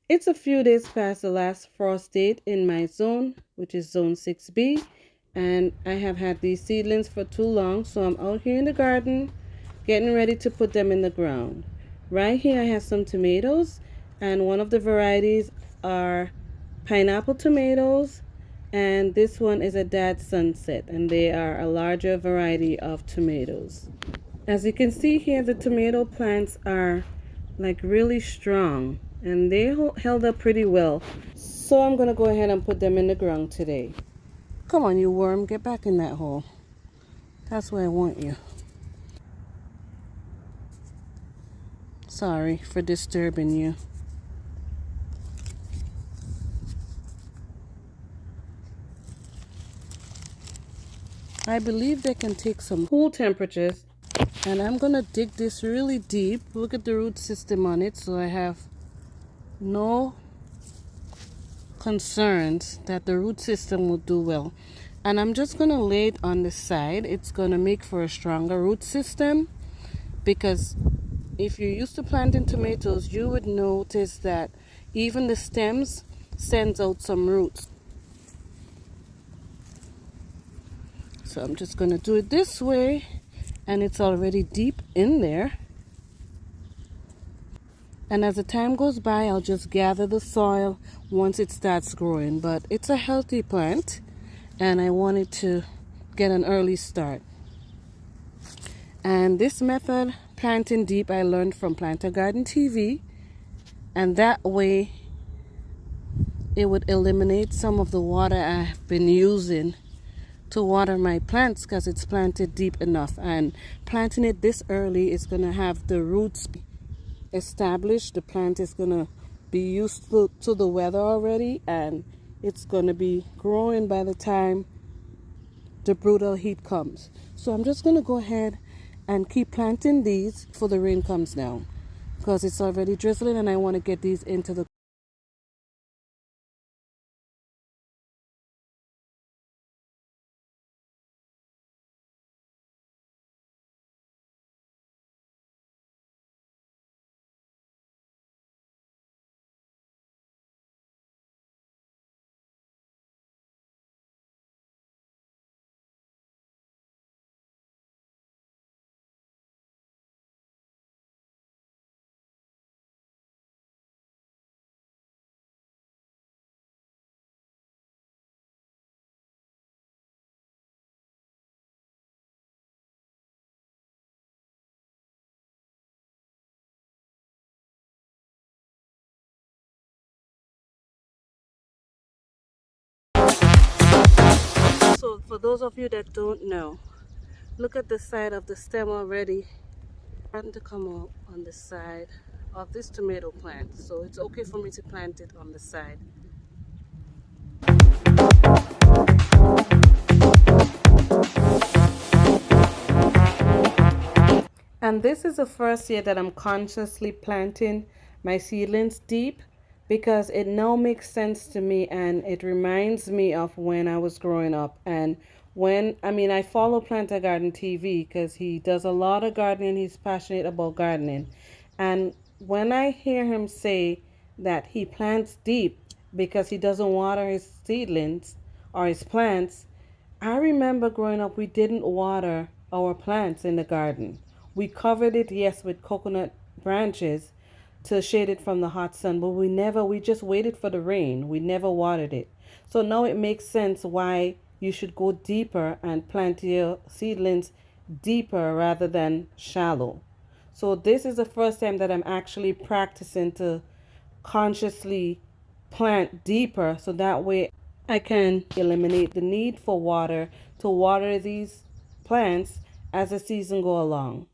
It's a few days past the last frost date in my zone, which is zone 6B, and I have had these seedlings for too long, so I'm out here in the garden getting ready to put them in the ground. Right here I have some tomatoes, and one of the varieties are pineapple tomatoes, and this one is a Dad Sunset, and they are a larger variety of tomatoes. As you can see here, the tomato plants are like really strong and they held up pretty well. So I'm gonna go ahead and put them in the ground today. Come on, you worm, get back in that hole. That's where I want you. Sorry for disturbing you. I believe they can take some cool temperatures, and I'm gonna dig this really deep. Look at the root system on it, so I have no concerns that the root system will do well. And I'm just gonna lay it on the side. It's gonna make for a stronger root system, because if you're used to planting tomatoes, you would notice that even the stems sends out some roots. So I'm just gonna do it this way, and it's already deep in there. And as the time goes by, I'll just gather the soil once it starts growing. But it's a healthy plant, and I wanted to get an early start. And this method, planting deep, I learned from Planter Garden TV, and that way it would eliminate some of the water I've been using to water my plants, because it's planted deep enough. And planting it this early is going to have the roots established. The plant is going to be used to the weather already, and it's going to be growing by the time the brutal heat comes. So I'm just going to go ahead and keep planting these before the rain comes down, because it's already drizzling and I want to get these into the So for those of you that don't know, look at the side of the stem already starting to come out on the side of this tomato plant. So it's okay for me to plant it on the side. And this is the first year that I'm consciously planting my seedlings deep, because it now makes sense to me, and it reminds me of when I was growing up. And I follow Planter Garden TV because he does a lot of gardening. He's passionate about gardening. And when I hear him say that he plants deep because he doesn't water his seedlings or his plants, I remember growing up, we didn't water our plants in the garden. We covered it, yes, with coconut branches to shade it from the hot sun, but we just waited for the rain. We never watered it. So now it makes sense why you should go deeper and plant your seedlings deeper rather than shallow. So this is the first time that I'm actually practicing to consciously plant deeper, so that way I can eliminate the need for water to water these plants as the season go along.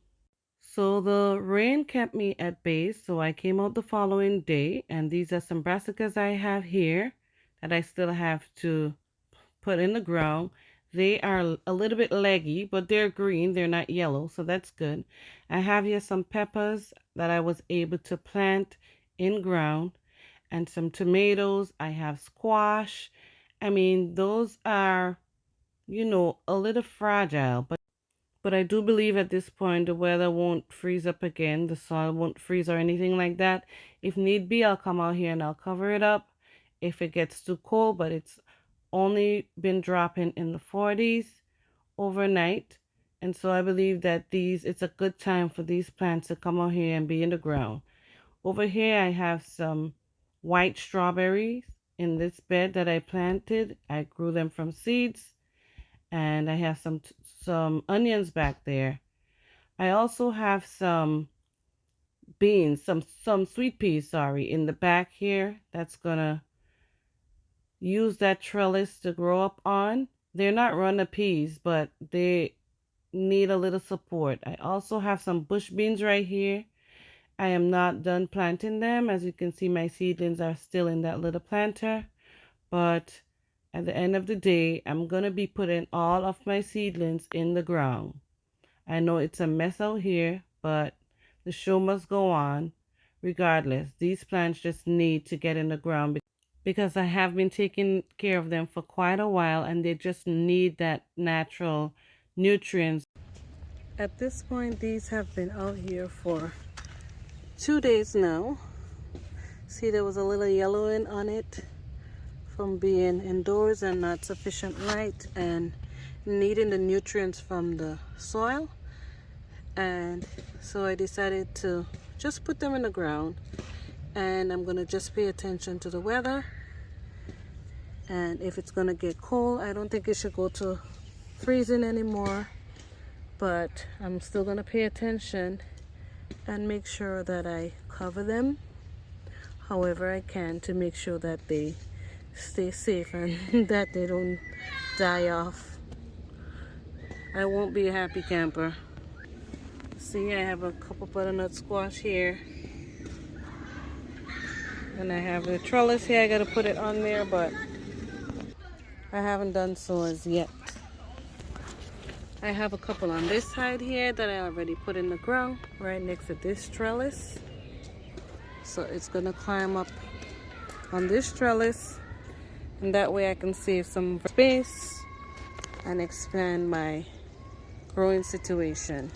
So the rain kept me at bay, so I came out the following day, and these are some brassicas I have here that I still have to put in the ground. They are a little bit leggy, but they're green, they're not yellow, so that's good. I have here some peppers that I was able to plant in ground, and some tomatoes. I have squash. Those are, a little fragile, But I do believe at this point the weather won't freeze up again. The soil won't freeze or anything like that. If need be, I'll come out here and I'll cover it up if it gets too cold, but it's only been dropping in the 40s overnight. And so I believe that it's a good time for these plants to come out here and be in the ground. Over here I have some white strawberries in this bed that I planted. I grew them from seeds, and I have some onions back there. I also have some beans, some sweet peas, sorry, in the back here. That's gonna use that trellis to grow up on. They're not runner peas, but they need a little support. I also have some bush beans right here. I am not done planting them. As you can see, my seedlings are still in that little planter, but at the end of the day, I'm going to be putting all of my seedlings in the ground. I know it's a mess out here, but the show must go on. Regardless, these plants just need to get in the ground because I have been taking care of them for quite a while, and they just need that natural nutrients. At this point, these have been out here for 2 days now. See, there was a little yellowing on it from being indoors and not sufficient light and needing the nutrients from the soil. And so I decided to just put them in the ground, and I'm gonna just pay attention to the weather. And if it's gonna get cold, I don't think it should go to freezing anymore, but I'm still gonna pay attention and make sure that I cover them however I can to make sure that they stay safe and that they don't die off. I won't be a happy camper. See, I have a couple butternut squash here, and I have the trellis here. I gotta put it on there, but I haven't done so as yet. I have a couple on this side here that I already put in the ground right next to this trellis. So it's gonna climb up on this trellis, and that way I can save some space and expand my growing situation.